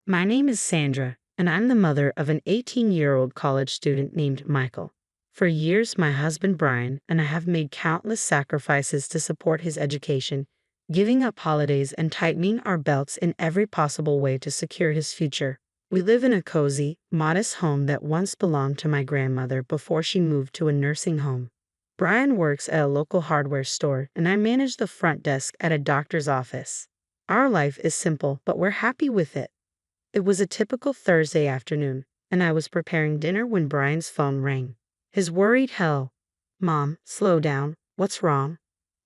My name is Sandra, and I'm the mother of an 18-year-old college student named Michael. For years, my husband Brian and I have made countless sacrifices to support his education, giving up holidays and tightening our belts in every possible way to secure his future. We live in a cozy, modest home that once belonged to my grandmother before she moved to a nursing home. Brian works at a local hardware store, and I manage the front desk at a doctor's office. Our life is simple, but we're happy with it. It was a typical Thursday afternoon, and I was preparing dinner when Brian's phone rang. His worried "Hello, Mom, slow down, what's wrong?"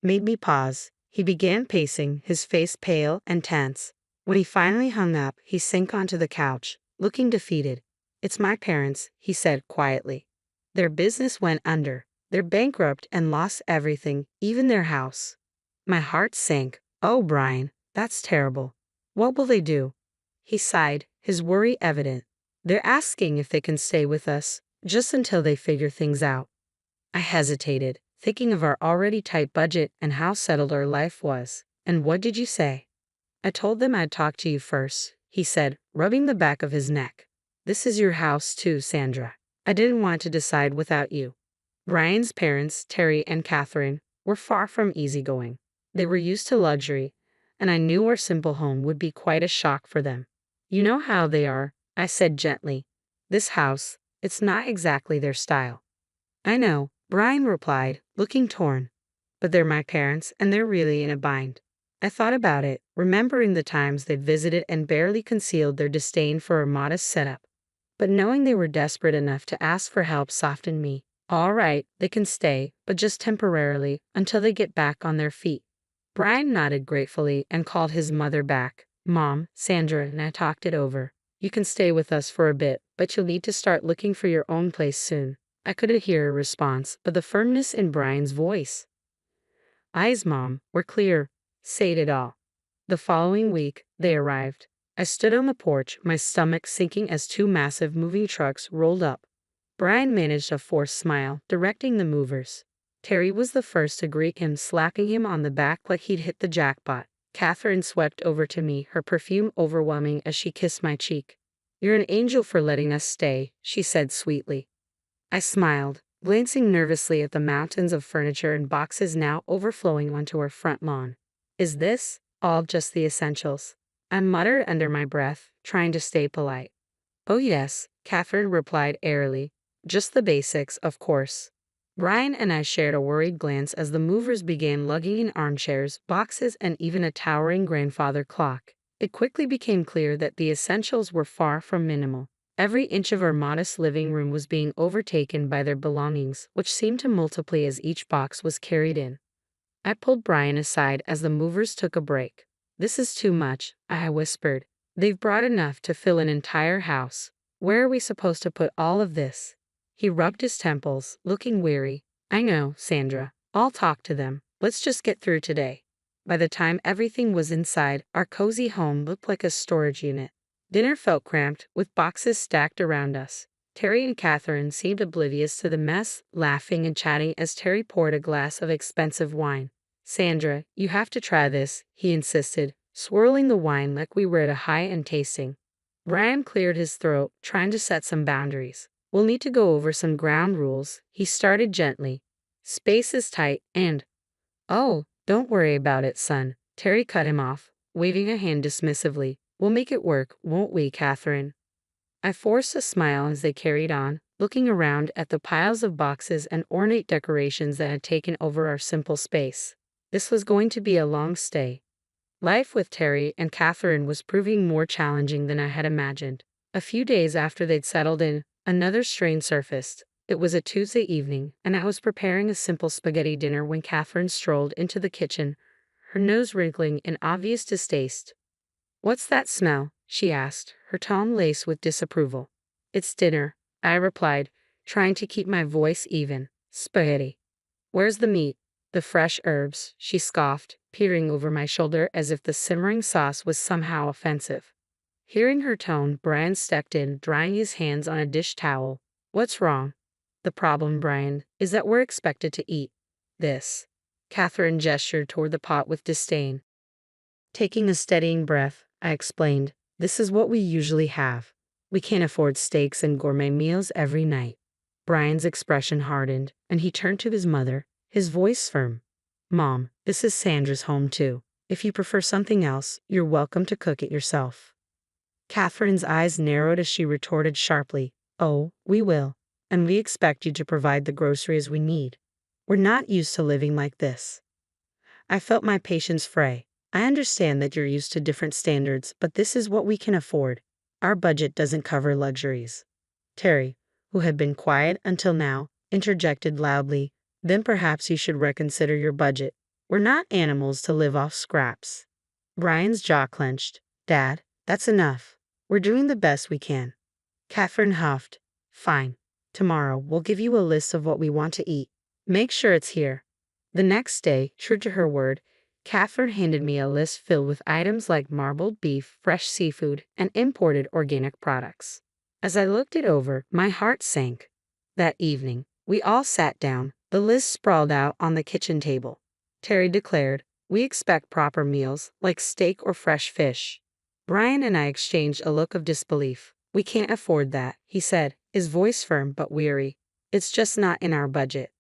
made me pause. He began pacing, his face pale and tense. When he finally hung up, he sank onto the couch, looking defeated. "It's my parents," he said quietly. "Their business went under. They're bankrupt and lost everything, even their house." My heart sank. "Oh, Brian, that's terrible. What will they do?" He sighed, his worry evident. "They're asking if they can stay with us, just until they figure things out." I hesitated, thinking of our already tight budget and how settled our life was. "And what did you say?" "I told them I'd talk to you first," he said, rubbing the back of his neck. "This is your house too, Sandra. I didn't want to decide without you." Brian's parents, Terry and Catherine, were far from easygoing. They were used to luxury, and I knew our simple home would be quite a shock for them. "You know how they are," I said gently. "This house, it's not exactly their style." "I know," Brian replied, looking torn. "But they're my parents, and they're really in a bind." I thought about it, remembering the times they'd visited and barely concealed their disdain for a modest setup. But knowing they were desperate enough to ask for help softened me. "All right, they can stay, but just temporarily, until they get back on their feet." Brian nodded gratefully and called his mother back. "Mom, Sandra and I talked it over. You can stay with us for a bit, but you'll need to start looking for your own place soon." I couldn't hear a response, but the firmness in Brian's voice. "Eyes, Mom, we're clear," said it all. The following week, they arrived. I stood on the porch, my stomach sinking as two massive moving trucks rolled up. Brian managed a forced smile, directing the movers. Terry was the first to greet him, slapping him on the back like he'd hit the jackpot. Catherine swept over to me, her perfume overwhelming as she kissed my cheek. "You're an angel for letting us stay," she said sweetly. I smiled, glancing nervously at the mountains of furniture and boxes now overflowing onto our front lawn. "Is this all just the essentials?" I muttered under my breath, trying to stay polite. "Oh yes," Catherine replied airily. "Just the basics, of course." Brian and I shared a worried glance as the movers began lugging in armchairs, boxes, and even a towering grandfather clock. It quickly became clear that the essentials were far from minimal. Every inch of our modest living room was being overtaken by their belongings, which seemed to multiply as each box was carried in. I pulled Brian aside as the movers took a break. "This is too much," I whispered. "They've brought enough to fill an entire house. Where are we supposed to put all of this?" He rubbed his temples, looking weary. "I know, Sandra. I'll talk to them. Let's just get through today." By the time everything was inside, our cozy home looked like a storage unit. Dinner felt cramped, with boxes stacked around us. Terry and Catherine seemed oblivious to the mess, laughing and chatting as Terry poured a glass of expensive wine. "Sandra, you have to try this," he insisted, swirling the wine like we were at a high-end tasting. Brian cleared his throat, trying to set some boundaries. "We'll need to go over some ground rules," he started gently. "Space is tight, and—" "Oh, don't worry about it, son," Terry cut him off, waving a hand dismissively. "We'll make it work, won't we, Catherine?" I forced a smile as they carried on, looking around at the piles of boxes and ornate decorations that had taken over our simple space. This was going to be a long stay. Life with Terry and Catherine was proving more challenging than I had imagined. A few days after they'd settled in, another strain surfaced. It was a Tuesday evening, and I was preparing a simple spaghetti dinner when Catherine strolled into the kitchen, her nose wrinkling in obvious distaste. "What's that smell?" she asked, her tone laced with disapproval. "It's dinner," I replied, trying to keep my voice even. "Spaghetti." "Where's the meat?" "The fresh herbs," she scoffed, peering over my shoulder as if the simmering sauce was somehow offensive. Hearing her tone, Brian stepped in, drying his hands on a dish towel. "What's wrong?" "The problem, Brian, is that we're expected to eat this." Catherine gestured toward the pot with disdain. Taking a steadying breath, I explained, This is what we usually have. We can't afford steaks and gourmet meals every night. Brian's expression hardened, and he turned to his mother, his voice firm. Mom, this is Sandra's home too. If you prefer something else, you're welcome to cook it yourself. Catherine's eyes narrowed as she retorted sharply, Oh, we will. And we expect you to provide the groceries we need. We're not used to living like this. I felt my patience fray. I understand that you're used to different standards, but this is what we can afford. Our budget doesn't cover luxuries. Terry, who had been quiet until now, interjected loudly, Then perhaps you should reconsider your budget. We're not animals to live off scraps. Brian's jaw clenched. Dad, that's enough. We're doing the best we can. Catherine huffed. Fine. Tomorrow, we'll give you a list of what we want to eat. Make sure it's here. The next day, true to her word, Catherine handed me a list filled with items like marbled beef, fresh seafood, and imported organic products. As I looked it over, my heart sank. That evening, we all sat down, the list sprawled out on the kitchen table. Terry declared, We expect proper meals, like steak or fresh fish. Brian and I exchanged a look of disbelief. We can't afford that, he said, his voice firm but weary. It's just not in our budget.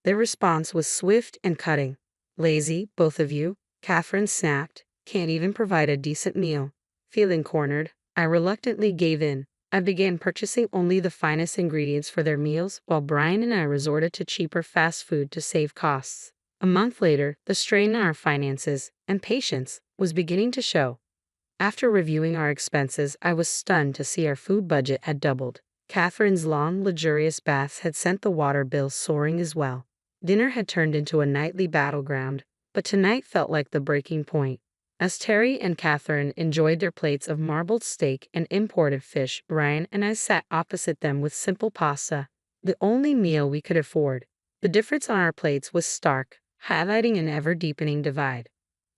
Their response was swift and cutting. Lazy, both of you, Catherine snapped. Can't even provide a decent meal. Feeling cornered, I reluctantly gave in. I began purchasing only the finest ingredients for their meals, while Brian and I resorted to cheaper fast food to save costs. A month later, the strain on our finances and patience was beginning to show. After reviewing our expenses, I was stunned to see our food budget had doubled. Catherine's long, luxurious baths had sent the water bills soaring as well. Dinner had turned into a nightly battleground, but tonight felt like the breaking point. As Terry and Catherine enjoyed their plates of marbled steak and imported fish, Brian and I sat opposite them with simple pasta, the only meal we could afford. The difference on our plates was stark, highlighting an ever-deepening divide.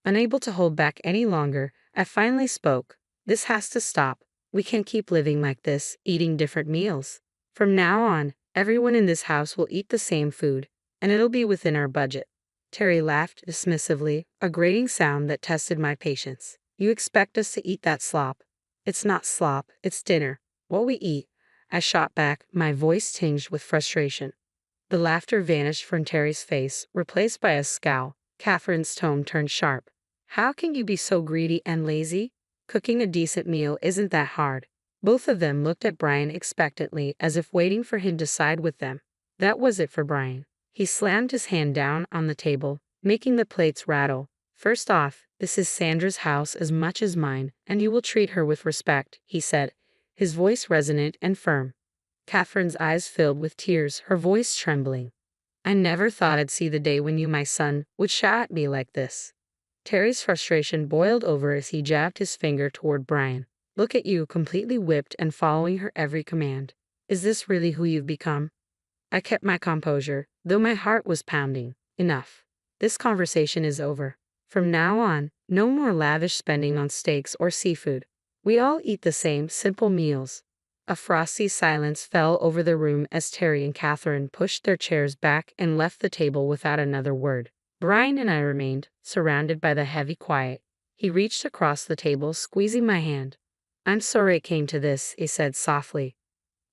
Unable to hold back any longer, I finally spoke. This has to stop. We can't keep living like this, eating different meals. From now on, everyone in this house will eat the same food, and it'll be within our budget. Terry laughed dismissively, a grating sound that tested my patience. You expect us to eat that slop? It's not slop, it's dinner. What we eat. I shot back, my voice tinged with frustration. The laughter vanished from Terry's face, replaced by a scowl. Catherine's tone turned sharp. How can you be so greedy and lazy? Cooking a decent meal isn't that hard. Both of them looked at Brian expectantly, as if waiting for him to side with them. That was it for Brian. He slammed his hand down on the table, making the plates rattle. First off, this is Sandra's house as much as mine, and you will treat her with respect, he said, his voice resonant and firm. Catherine's eyes filled with tears, her voice trembling. I never thought I'd see the day when you, my son, would shout at me like this. Terry's frustration boiled over as he jabbed his finger toward Brian. Look at you, completely whipped and following her every command. Is this really who you've become? I kept my composure, though my heart was pounding. Enough. This conversation is over. From now on, no more lavish spending on steaks or seafood. We all eat the same, simple meals. A frosty silence fell over the room as Terry and Catherine pushed their chairs back and left the table without another word. Brian and I remained, surrounded by the heavy quiet. He reached across the table, squeezing my hand. I'm sorry it came to this, he said softly.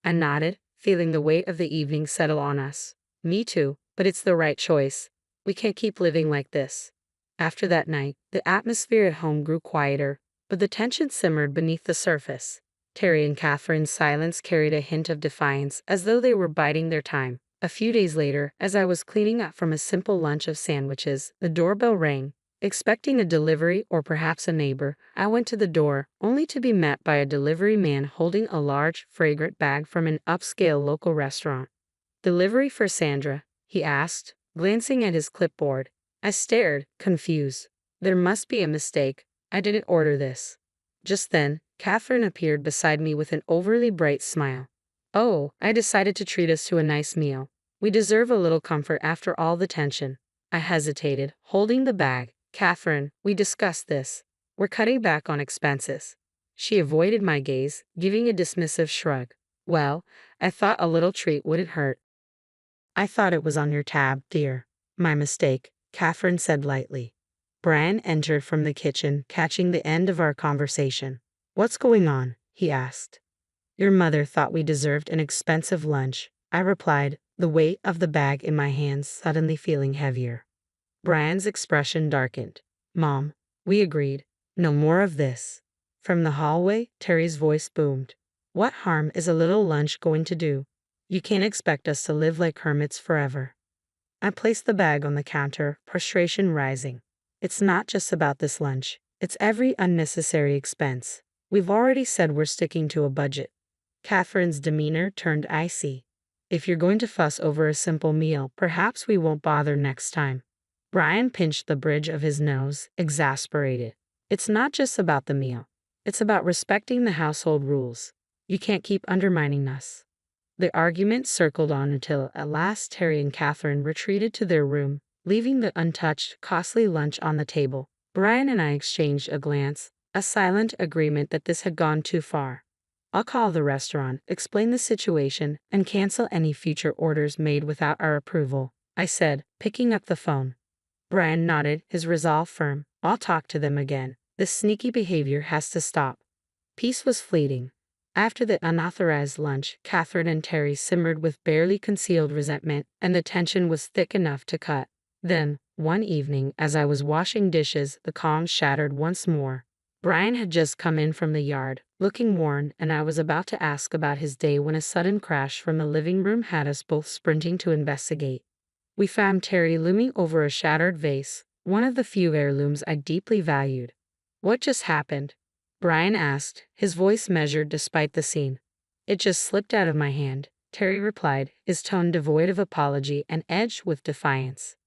I nodded, feeling the weight of the evening settle on us. Me too, but it's the right choice. We can't keep living like this. After that night, the atmosphere at home grew quieter, but the tension simmered beneath the surface. Terry and Catherine's silence carried a hint of defiance, as though they were biding their time. A few days later, as I was cleaning up from a simple lunch of sandwiches, the doorbell rang. Expecting a delivery or perhaps a neighbor, I went to the door, only to be met by a delivery man holding a large, fragrant bag from an upscale local restaurant. Delivery for Sandra, he asked, glancing at his clipboard. I stared, confused. There must be a mistake. I didn't order this. Just then, Catherine appeared beside me with an overly bright smile. Oh, I decided to treat us to a nice meal. We deserve a little comfort after all the tension. I hesitated, holding the bag. Catherine, we discussed this. We're cutting back on expenses. She avoided my gaze, giving a dismissive shrug. Well, I thought a little treat wouldn't hurt. I thought it was on your tab, dear. My mistake, Catherine said lightly. Brian entered from the kitchen, catching the end of our conversation. "What's going on?" he asked. "Your mother thought we deserved an expensive lunch," I replied, the weight of the bag in my hands suddenly feeling heavier. Brian's expression darkened. "Mom," we agreed. "No more of this." From the hallway, Terry's voice boomed. "What harm is a little lunch going to do? You can't expect us to live like hermits forever." I placed the bag on the counter, frustration rising. "It's not just about this lunch. It's every unnecessary expense. We've already said we're sticking to a budget." Catherine's demeanor turned icy. "If you're going to fuss over a simple meal, perhaps we won't bother next time." Brian pinched the bridge of his nose, exasperated. "It's not just about the meal. It's about respecting the household rules. You can't keep undermining us." The argument circled on until at last Terry and Catherine retreated to their room, leaving the untouched, costly lunch on the table. Brian and I exchanged a glance, a silent agreement that this had gone too far. "I'll call the restaurant, explain the situation, and cancel any future orders made without our approval," I said, picking up the phone. Brian nodded, his resolve firm. "I'll talk to them again. This sneaky behavior has to stop." Peace was fleeting. After the unauthorized lunch, Catherine and Terry simmered with barely concealed resentment, and the tension was thick enough to cut. Then, one evening, as I was washing dishes, the calm shattered once more. Brian had just come in from the yard, looking worn, and I was about to ask about his day when a sudden crash from the living room had us both sprinting to investigate. We found Terry looming over a shattered vase, one of the few heirlooms I deeply valued. "What just happened?" Brian asked, his voice measured despite the scene. "It just slipped out of my hand," Terry replied, his tone devoid of apology and edged with defiance.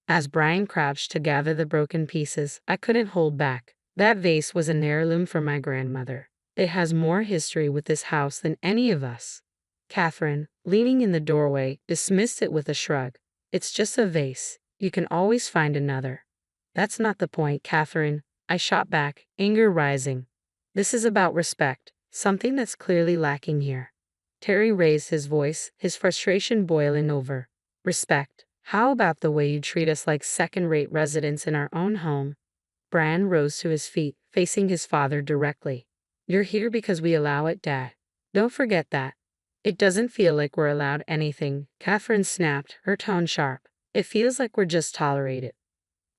As Brian crouched to gather the broken pieces, I couldn't hold back. "That vase was an heirloom from my grandmother. It has more history with this house than any of us." Catherine, leaning in the doorway, dismissed it with a shrug. "It's just a vase. You can always find another." "That's not the point, Catherine," I shot back, anger rising. "This is about respect, something that's clearly lacking here." Terry raised his voice, his frustration boiling over. "Respect? How about the way you treat us like second-rate residents in our own home?" Brian rose to his feet, facing his father directly. "You're here because we allow it, Dad. Don't forget that." "It doesn't feel like we're allowed anything," Catherine snapped, her tone sharp. "It feels like we're just tolerated."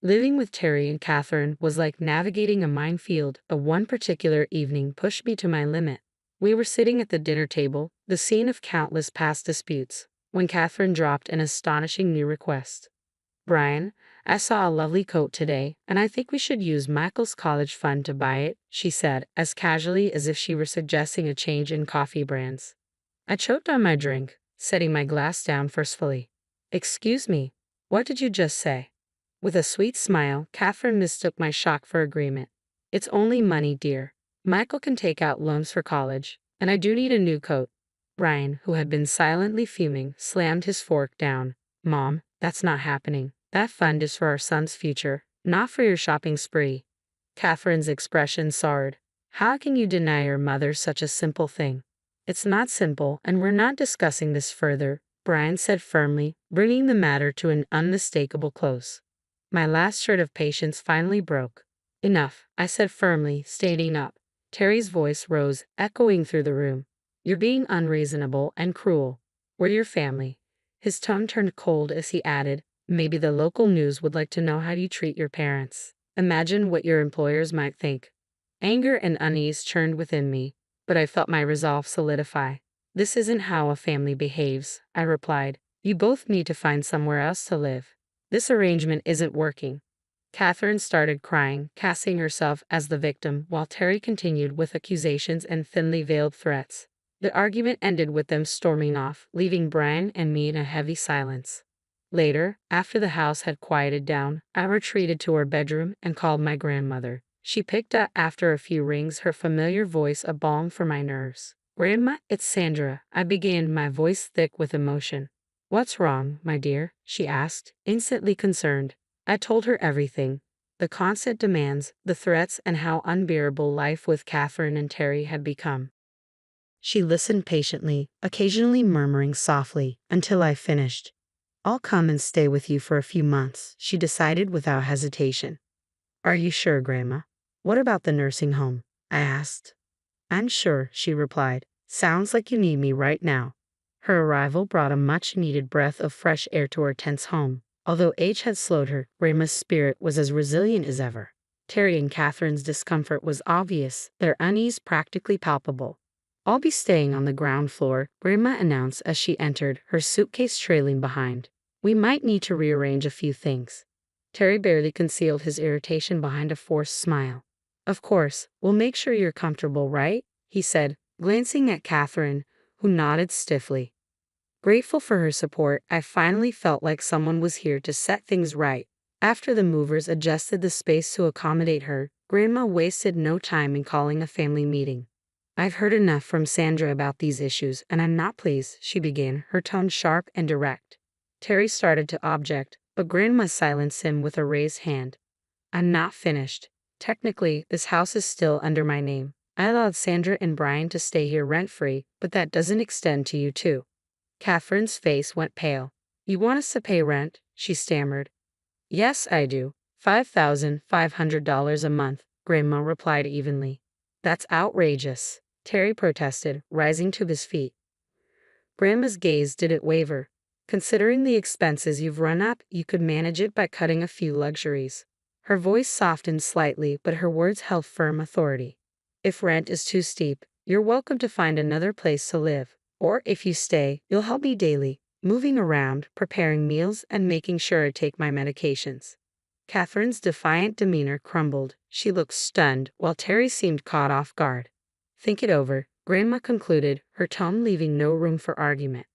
Living with Terry and Catherine was like navigating a minefield, but one particular evening pushed me to my limit. We were sitting at the dinner table, the scene of countless past disputes, when Catherine dropped an astonishing new request. "Brian, I saw a lovely coat today, and I think we should use Michael's college fund to buy it," she said, as casually as if she were suggesting a change in coffee brands. I choked on my drink, setting my glass down forcefully. "Excuse me, what did you just say?" With a sweet smile, Catherine mistook my shock for agreement. "It's only money, dear. Michael can take out loans for college, and I do need a new coat." Brian, who had been silently fuming, slammed his fork down. "Mom, that's not happening. That fund is for our son's future, not for your shopping spree." Catherine's expression soured. "How can you deny your mother such a simple thing?" "It's not simple, and we're not discussing this further," Brian said firmly, bringing the matter to an unmistakable close. My last shred of patience finally broke. "Enough," I said firmly, standing up. Terry's voice rose, echoing through the room. "You're being unreasonable and cruel. We're your family." His tone turned cold as he added, "Maybe the local news would like to know how you treat your parents. Imagine what your employers might think." Anger and unease churned within me, but I felt my resolve solidify. "This isn't how a family behaves," I replied. "You both need to find somewhere else to live. This arrangement isn't working." Catherine started crying, casting herself as the victim, while Terry continued with accusations and thinly veiled threats. The argument ended with them storming off, leaving Brian and me in a heavy silence. Later, after the house had quieted down, I retreated to her bedroom and called my grandmother. She picked up after a few rings, her familiar voice a balm for my nerves. "Grandma, it's Sandra," I began, my voice thick with emotion. "What's wrong, my dear?" she asked, instantly concerned. I told her everything. The constant demands, the threats, and how unbearable life with Catherine and Terry had become. She listened patiently, occasionally murmuring softly, until I finished. "I'll come and stay with you for a few months," she decided without hesitation. "Are you sure, Grandma? What about the nursing home?" I asked. I'm sure, she replied. Sounds like you need me right now. Her arrival brought a much-needed breath of fresh air to her tense home. Although age had slowed her, Grandma's spirit was as resilient as ever. Terry and Catherine's discomfort was obvious, their unease practically palpable. I'll be staying on the ground floor, Grandma announced as she entered, her suitcase trailing behind. We might need to rearrange a few things. Terry barely concealed his irritation behind a forced smile. Of course, we'll make sure you're comfortable, right? He said, glancing at Catherine, who nodded stiffly. Grateful for her support, I finally felt like someone was here to set things right. After the movers adjusted the space to accommodate her, Grandma wasted no time in calling a family meeting. I've heard enough from Sandra about these issues, and I'm not pleased, she began, her tone sharp and direct. Terry started to object, but Grandma silenced him with a raised hand. I'm not finished. Technically, this house is still under my name. I allowed Sandra and Brian to stay here rent-free, but that doesn't extend to you too. Catherine's face went pale. You want us to pay rent? She stammered. Yes, I do. $5,500 a month, Grandma replied evenly. That's outrageous, Terry protested, rising to his feet. Grandma's gaze didn't waver. Considering the expenses you've run up, you could manage it by cutting a few luxuries. Her voice softened slightly, but her words held firm authority. If rent is too steep, you're welcome to find another place to live. Or if you stay, you'll help me daily, moving around, preparing meals, and making sure I take my medications. Catherine's defiant demeanor crumbled. She looked stunned, while Terry seemed caught off guard. Think it over, Grandma concluded, her tone leaving no room for argument.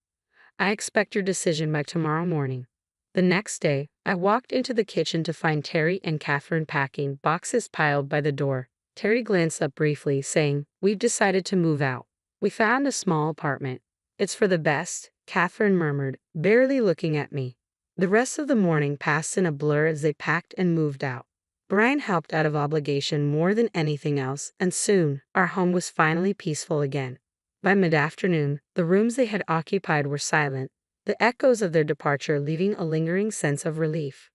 I expect your decision by tomorrow morning. The next day, I walked into the kitchen to find Terry and Catherine packing, boxes piled by the door. Terry glanced up briefly, saying, We've decided to move out. We found a small apartment. It's for the best, Catherine murmured, barely looking at me. The rest of the morning passed in a blur as they packed and moved out. Brian helped out of obligation more than anything else, and soon, our home was finally peaceful again. By mid-afternoon, the rooms they had occupied were silent, the echoes of their departure leaving a lingering sense of relief.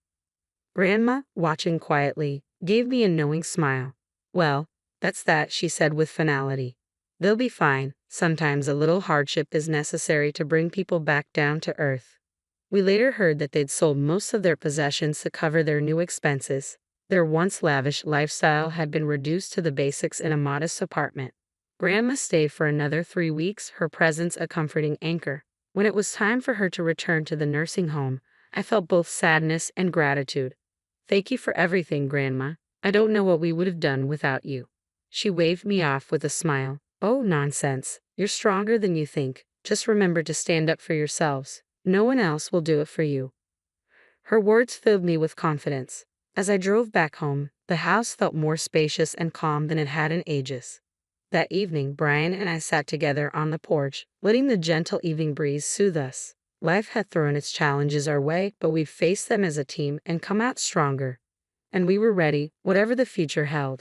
Grandma, watching quietly, gave me a knowing smile. Well, that's that, she said with finality. They'll be fine. Sometimes a little hardship is necessary to bring people back down to earth. We later heard that they'd sold most of their possessions to cover their new expenses. Their once lavish lifestyle had been reduced to the basics in a modest apartment. Grandma stayed for another 3 weeks, her presence a comforting anchor. When it was time for her to return to the nursing home, I felt both sadness and gratitude. Thank you for everything, Grandma. I don't know what we would have done without you. She waved me off with a smile. Oh, nonsense. You're stronger than you think. Just remember to stand up for yourselves. No one else will do it for you. Her words filled me with confidence. As I drove back home, the house felt more spacious and calm than it had in ages. That evening, Brian and I sat together on the porch, letting the gentle evening breeze soothe us. Life had thrown its challenges our way, but we've faced them as a team and come out stronger. And we were ready, whatever the future held.